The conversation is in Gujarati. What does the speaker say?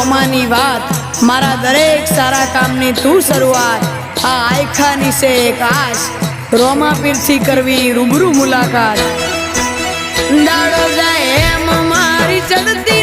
રોમાની વાત, મારા દરેક સારા કામની તું શરૂઆત। આ આયખાની છે એક આશ, રોમા પીરથી કરવી રૂબરૂ મુલાકાત। દાડો જાય એમ મારી ચડતી